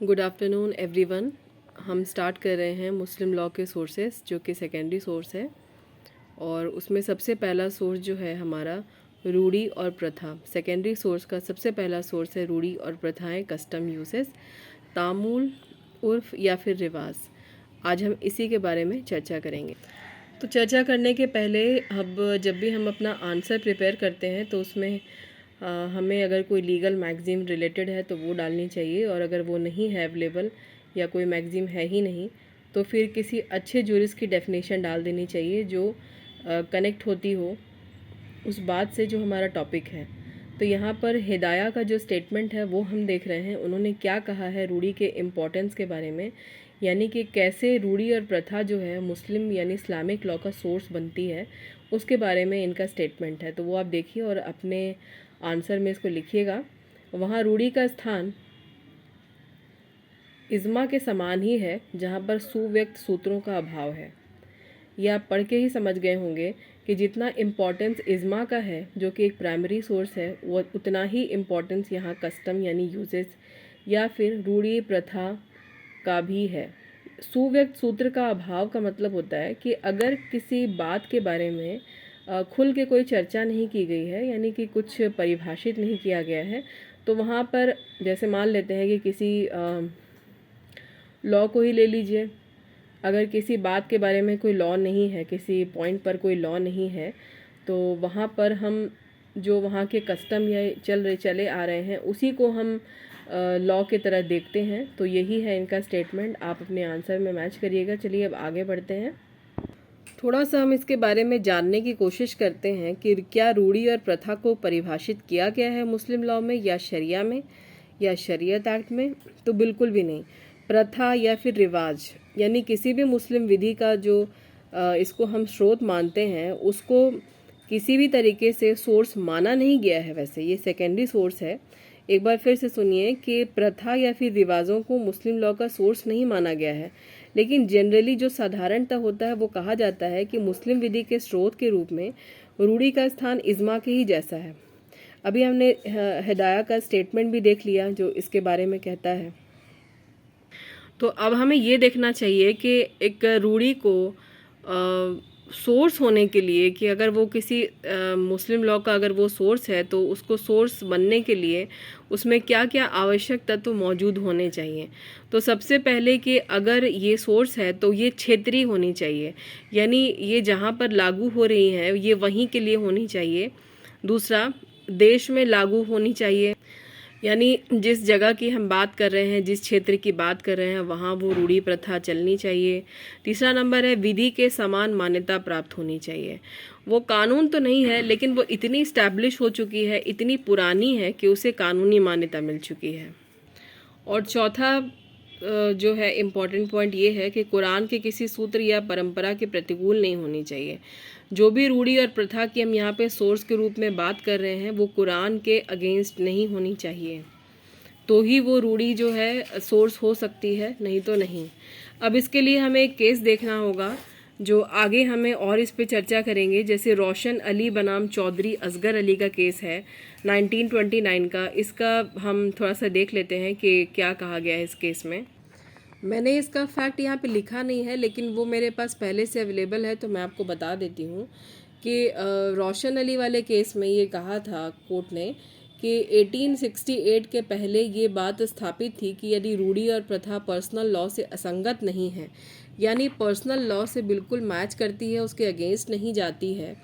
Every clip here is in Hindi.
Good afternoon everyone. हम स्टार्ट कर रहे हैं मुस्लिम लॉ के सोर्सेस, जो कि सेकेंडरी सोर्स है। और उसमें सबसे पहला सोर्स जो है हमारा रूढ़ी और प्रथा। सेकेंडरी सोर्स का सबसे पहला सोर्स है रूढ़ी और प्रथाएं, कस्टम, यूसेस, तामूल, उर्फ या फिर रिवाज। आज हम इसी के बारे में चर्चा करेंगे। तो चर्चा करने के पहले अब जब भी हम अपना आंसर प्रिपेयर करते हैं तो उसमें हमें अगर कोई लीगल मैगज़ीन रिलेटेड है तो वो डालनी चाहिए, और अगर वो नहीं है अवेलेबल या कोई मैगज़ीन है ही नहीं तो फिर किसी अच्छे जूरिस्ट की डेफिनेशन डाल देनी चाहिए जो कनेक्ट होती हो उस बात से जो हमारा टॉपिक है। तो यहाँ पर हिदाया का जो स्टेटमेंट है वो हम देख रहे हैं। उन्होंने क्या कहा है रूढ़ी के इम्पोर्टेंस के बारे में, यानी कि कैसे रूढ़ी और प्रथा जो है मुस्लिम यानी इस्लामिक लॉ का सोर्स बनती है, उसके बारे में इनका स्टेटमेंट है। तो वो आप देखिए और अपने आंसर में इसको लिखिएगा। वहाँ रूढ़ी का स्थान इज्मा के समान ही है, जहाँ पर सुव्यक्त सूत्रों का अभाव है। ये आप पढ़ के ही समझ गए होंगे कि जितना इम्पोर्टेंस इज्मा का है, जो कि एक प्राइमरी सोर्स है, वो उतना ही इम्पोर्टेंस यहाँ कस्टम यानी यूजेस या फिर रूढ़ी प्रथा का भी है। सुव्यक्त सूत्र का अभाव का मतलब होता है कि अगर किसी बात के बारे में खुल के कोई चर्चा नहीं की गई है, यानी कि कुछ परिभाषित नहीं किया गया है, तो वहाँ पर जैसे मान लेते हैं कि किसी लॉ को ही ले लीजिए। अगर किसी बात के बारे में कोई लॉ नहीं है, किसी पॉइंट पर कोई लॉ नहीं है, तो वहाँ पर हम जो वहाँ के कस्टम या चले आ रहे हैं उसी को हम लॉ की तरह देखते हैं। तो यही है इनका स्टेटमेंट। आप अपने आंसर में मैच करिएगा। चलिए अब आगे बढ़ते हैं। थोड़ा सा हम इसके बारे में जानने की कोशिश करते हैं कि क्या रूढ़ी और प्रथा को परिभाषित किया गया है मुस्लिम लॉ में या शरिया में या शरीयत एक्ट में। तो बिल्कुल भी नहीं। प्रथा या फिर रिवाज यानी किसी भी मुस्लिम विधि का जो इसको हम स्रोत मानते हैं, उसको किसी भी तरीके से सोर्स माना नहीं गया है। वैसे ये सेकेंडरी सोर्स है। एक बार फिर से सुनिए कि प्रथा या फिर रिवाजों को मुस्लिम लॉ का सोर्स नहीं माना गया है, लेकिन जनरली जो साधारणतः होता है वो कहा जाता है कि मुस्लिम विधि के स्रोत के रूप में रूढ़ी का स्थान इज्मा के ही जैसा है। अभी हमने हिदाया का स्टेटमेंट भी देख लिया जो इसके बारे में कहता है। तो अब हमें ये देखना चाहिए कि एक रूढ़ी को सोर्स होने के लिए, कि अगर वो किसी मुस्लिम लॉ का अगर वो सोर्स है तो उसको सोर्स बनने के लिए उसमें क्या क्या आवश्यक तत्व मौजूद होने चाहिए। तो सबसे पहले कि अगर ये सोर्स है तो ये क्षेत्रीय होनी चाहिए, यानी ये जहाँ पर लागू हो रही है ये वहीं के लिए होनी चाहिए। दूसरा, देश में लागू होनी चाहिए, यानी जिस जगह की हम बात कर रहे हैं, जिस क्षेत्र की बात कर रहे हैं, वहाँ वो रूढ़ी प्रथा चलनी चाहिए। तीसरा नंबर है विधि के समान मान्यता प्राप्त होनी चाहिए। वो कानून तो नहीं है, लेकिन वो इतनी इस्टेब्लिश हो चुकी है, इतनी पुरानी है कि उसे कानूनी मान्यता मिल चुकी है। और चौथा जो है इम्पॉर्टेंट पॉइंट ये है कि कुरान के किसी सूत्र या परंपरा के प्रतिकूल नहीं होनी चाहिए। जो भी रूढ़ी और प्रथा की हम यहाँ पे सोर्स के रूप में बात कर रहे हैं वो कुरान के अगेंस्ट नहीं होनी चाहिए, तो ही वो रूढ़ी जो है सोर्स हो सकती है, नहीं तो नहीं। अब इसके लिए हमें एक केस देखना होगा जो आगे हमें और इस पे चर्चा करेंगे। जैसे रोशन अली बनाम चौधरी असगर अली का केस है 1929 का। इसका हम थोड़ा सा देख लेते हैं कि क्या कहा गया है इस केस में। मैंने इसका फैक्ट यहाँ पे लिखा नहीं है, लेकिन वो मेरे पास पहले से अवेलेबल है, तो मैं आपको बता देती हूँ कि रोशन अली वाले केस में ये कहा था कोर्ट ने कि 1868 के पहले ये बात स्थापित थी कि यदि रूढ़ी और प्रथा पर्सनल लॉ से असंगत नहीं है, यानी पर्सनल लॉ से बिल्कुल मैच करती है, उसके अगेंस्ट नहीं जाती है,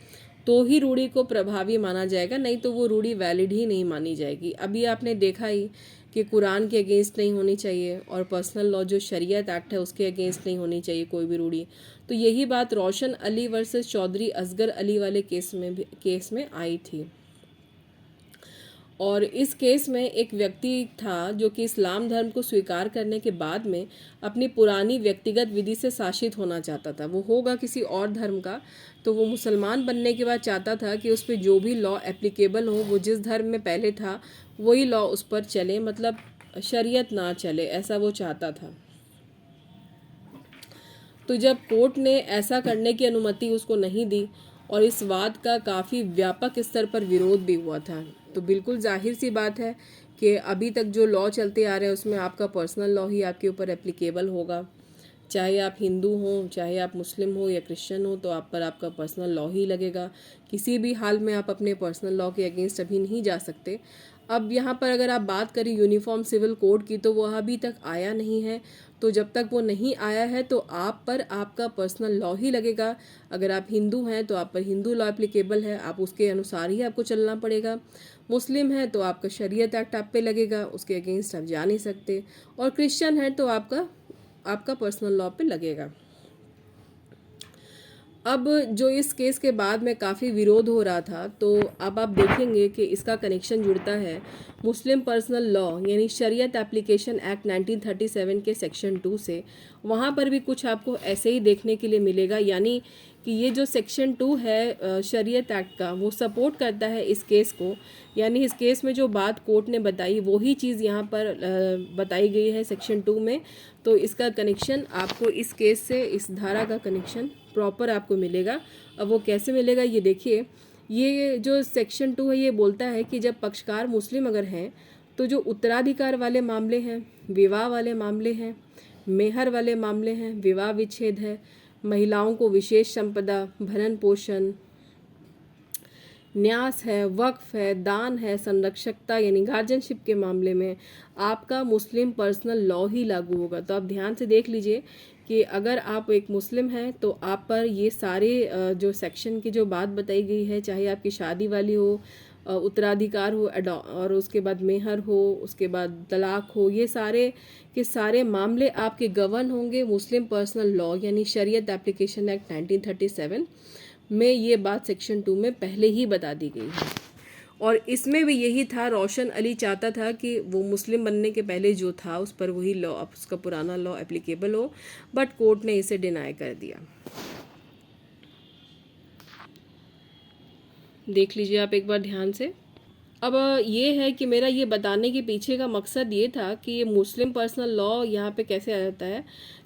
तो ही रूढ़ी को प्रभावी माना जाएगा, नहीं तो वो रूढ़ी वैलिड ही नहीं मानी जाएगी। अभी आपने देखा ही कि कुरान के अगेंस्ट नहीं होनी चाहिए और पर्सनल लॉ जो शरीयत एक्ट है उसके अगेंस्ट नहीं होनी चाहिए कोई भी रूढ़ी। तो यही बात रोशन अली वर्सेस चौधरी असगर अली वाले केस में आई थी। और इस केस में एक व्यक्ति था जो कि इस्लाम धर्म को स्वीकार करने के बाद में अपनी पुरानी व्यक्तिगत विधि से शासित होना चाहता था। वो होगा किसी और धर्म का, तो वो मुसलमान बनने के बाद चाहता था कि उस पर जो भी लॉ एप्लीकेबल हो, वो जिस धर्म में पहले था वही लॉ उस पर चले, मतलब शरीयत ना चले, ऐसा वो चाहता था। तो जब कोर्ट ने ऐसा करने की अनुमति उसको नहीं दी और इस बात का काफ़ी व्यापक स्तर पर विरोध भी हुआ था, तो बिल्कुल जाहिर सी बात है कि अभी तक जो लॉ चलते आ रहे हैं उसमें आपका पर्सनल लॉ ही आपके ऊपर एप्लीकेबल होगा। चाहे आप हिंदू हों, चाहे आप मुस्लिम हो या क्रिश्चियन हो, तो आप पर आपका पर्सनल लॉ ही लगेगा। किसी भी हाल में आप अपने पर्सनल लॉ के अगेंस्ट अभी नहीं जा सकते। अब यहाँ पर अगर आप बात करें यूनिफॉर्म सिविल कोड की, तो वह अभी तक आया नहीं है। तो जब तक वो नहीं आया है तो आप पर आपका पर्सनल लॉ ही लगेगा। अगर आप हिंदू हैं तो आप पर हिंदू लॉ एप्लीकेबल है, आप उसके अनुसार ही आपको चलना पड़ेगा। मुस्लिम है तो आपका शरीयत एक्ट आप पे लगेगा, उसके अगेंस्ट आप जा नहीं सकते। और क्रिश्चियन है तो आपका पर्सनल लॉ पे लगेगा। अब जो इस केस के बाद में काफ़ी विरोध हो रहा था, तो अब आप देखेंगे कि इसका कनेक्शन जुड़ता है मुस्लिम पर्सनल लॉ यानी शरीयत एप्लीकेशन एक्ट 1937 के सेक्शन 2 से। वहाँ पर भी कुछ आपको ऐसे ही देखने के लिए मिलेगा, यानी कि ये जो सेक्शन 2 है शरीयत एक्ट का, वो सपोर्ट करता है इस केस को। यानी इस केस में जो बात कोर्ट ने बताई वही चीज़ यहाँ पर बताई गई है सेक्शन 2 में। तो इसका कनेक्शन आपको इस केस से, इस धारा का कनेक्शन प्रॉपर आपको मिलेगा। अब वो कैसे मिलेगा ये देखिए। ये जो सेक्शन 2 है ये बोलता है कि जब पक्षकार मुस्लिम अगर हैं तो जो उत्तराधिकार वाले मामले हैं, विवाह वाले मामले हैं, मेहर वाले मामले हैं, विवाह विच्छेद है, महिलाओं को विशेष संपदा, भरण पोषण, न्यास है, वक्फ है, दान है, संरक्षकता यानी गार्जियनशिप के मामले में आपका मुस्लिम पर्सनल लॉ ही लागू होगा। तो आप ध्यान से देख लीजिए कि अगर आप एक मुस्लिम हैं तो आप पर ये सारे जो सेक्शन की जो बात बताई गई है, चाहे आपकी शादी वाली हो, उत्तराधिकार हो, और उसके बाद मेहर हो, उसके बाद तलाक हो, ये सारे के सारे मामले आपके गवर्न होंगे मुस्लिम पर्सनल लॉ यानी शरीयत एप्लीकेशन एक्ट 1937 में। ये बात सेक्शन 2 में पहले ही बता दी गई है। और इसमें भी यही था, रोशन अली चाहता था कि वो मुस्लिम बनने के पहले जो था उस पर वही लॉ, उसका पुराना लॉ एप्लीकेबल हो, बट कोर्ट ने इसे डिनाई कर दिया। देख लीजिए आप एक बार ध्यान से। अब ये है कि मेरा ये बताने के पीछे का मकसद ये था कि ये मुस्लिम पर्सनल लॉ यहाँ पे कैसे आ जाता है।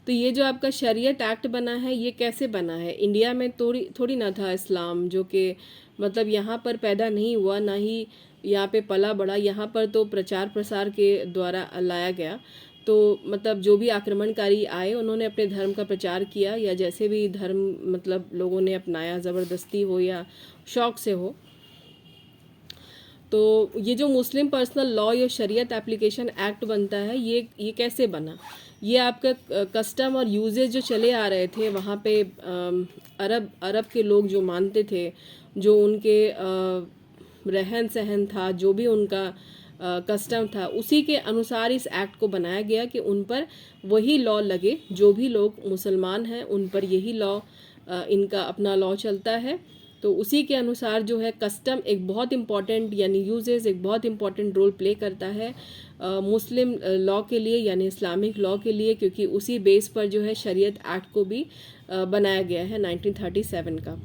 तो ये जो आपका शरीयत एक्ट बना है ये कैसे बना है, इंडिया में थोड़ी ना था इस्लाम, जो कि मतलब यहाँ पर पैदा नहीं हुआ, ना ही यहाँ पे पला बड़ा, यहाँ पर तो प्रचार प्रसार के द्वारा लाया गया। तो मतलब जो भी आक्रमणकारी आए उन्होंने अपने धर्म का प्रचार किया, या जैसे भी धर्म मतलब लोगों ने अपनाया, ज़बरदस्ती हो या शौक़ से हो। तो ये जो मुस्लिम पर्सनल लॉ या शरीयत एप्लीकेशन एक्ट बनता है ये कैसे बना, ये आपका कस्टम और यूजेज जो चले आ रहे थे वहाँ पे अरब के लोग जो मानते थे, जो उनके रहन सहन था, जो भी उनका कस्टम था, उसी के अनुसार इस एक्ट को बनाया गया कि उन पर वही लॉ लगे। जो भी लोग मुसलमान हैं उन पर यही लॉ, इनका अपना लॉ चलता है। तो उसी के अनुसार जो है कस्टम एक बहुत इम्पॉर्टेंट यानी यूजेस एक बहुत इम्पॉर्टेंट रोल प्ले करता है मुस्लिम लॉ के लिए यानी इस्लामिक लॉ के लिए, क्योंकि उसी बेस पर जो है शरीयत एक्ट को भी बनाया गया है 1937 का।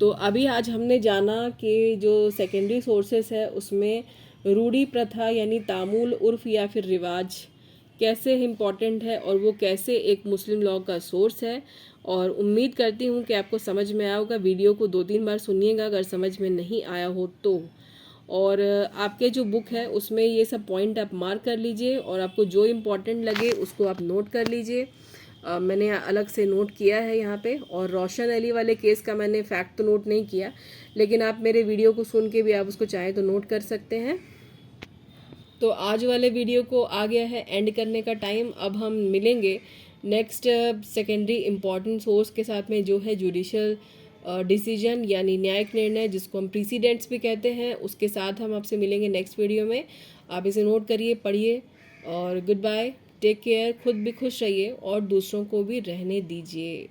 तो अभी आज हमने जाना कि जो सेकेंडरी सोर्सेस है उसमें रूढ़ी प्रथा यानी तामुल, उर्फ या फिर रिवाज कैसे इम्पॉर्टेंट है और वो कैसे एक मुस्लिम लॉ का सोर्स है। और उम्मीद करती हूँ कि आपको समझ में आया होगा। वीडियो को 2-3 बार सुनिएगा अगर समझ में नहीं आया हो तो। और आपके जो बुक है उसमें ये सब पॉइंट आप मार्क कर लीजिए और आपको जो इम्पोर्टेंट लगे उसको आप नोट कर लीजिए। मैंने अलग से नोट किया है यहाँ पे। और रोशन अली वाले केस का मैंने फैक्ट तो नोट नहीं किया, लेकिन आप मेरे वीडियो को सुन के भी आप उसको चाहें तो नोट कर सकते हैं। तो आज वाले वीडियो को आ गया है एंड करने का टाइम। अब हम मिलेंगे नेक्स्ट सेकेंडरी इम्पॉर्टेंट सोर्स के साथ में, जो है जुडिशल डिसीजन यानी न्यायिक निर्णय, जिसको हम प्रीसीडेंट्स भी कहते हैं। उसके साथ हम आपसे मिलेंगे नेक्स्ट वीडियो में। आप इसे नोट करिए, पढ़िए और गुड बाय, टेक केयर, खुद भी खुश रहिए और दूसरों को भी रहने दीजिए।